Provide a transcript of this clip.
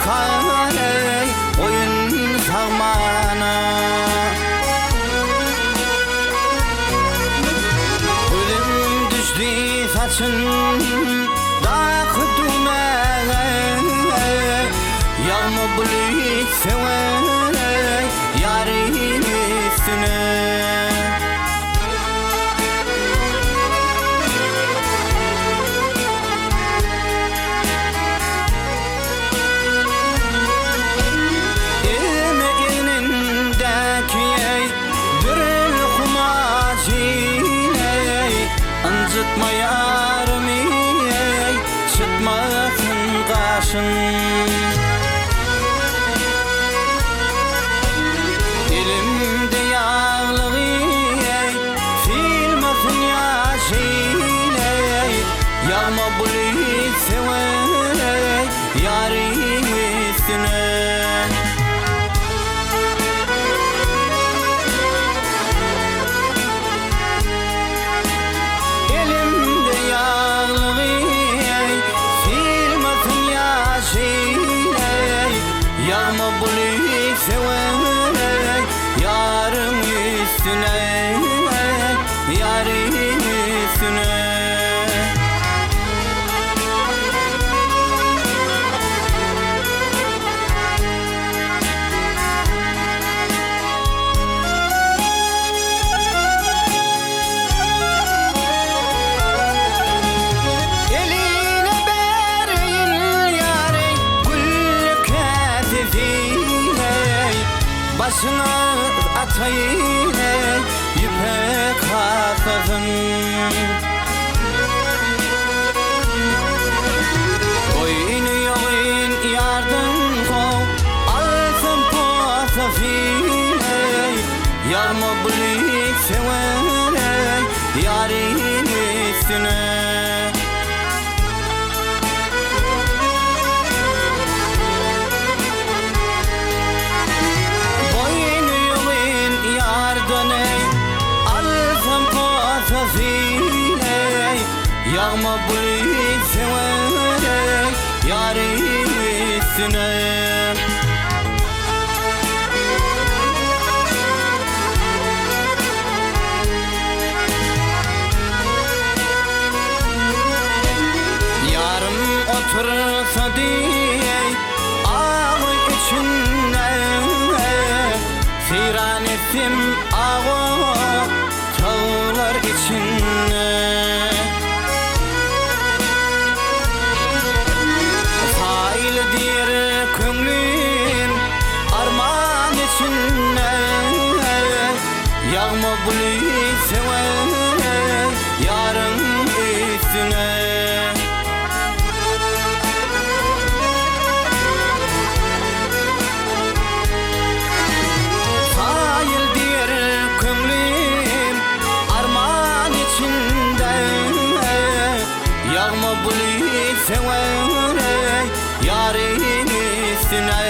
kaley oyun zamanı. Ölüm düştü saçın dağ düğmeye, yağma bulut sever yarın üstüne. Anjıtma yarım ey, çıkmasın kaşın. Elimde yağlığı ey, silmasın yaşın ey. Yağma bulut sever yarın üstüne. Yağma bulut sever yarın üstüne, yarın üstüne. Başına atayım ey, ipek hafızın. Oyunu yoğun yardım kov, alsın posafin ey. Yağma bulut sever ey, yarın üstüne. Yağma bulut sever yarın üstüne. Yarım otursa diye ağ içinde, seyran ettim ağa tağlar içinde. Yağma bulut sever yarın üstüne. Sahil diğer kömlüm armağan içinde. Yağma bulut sever yarın üstüne.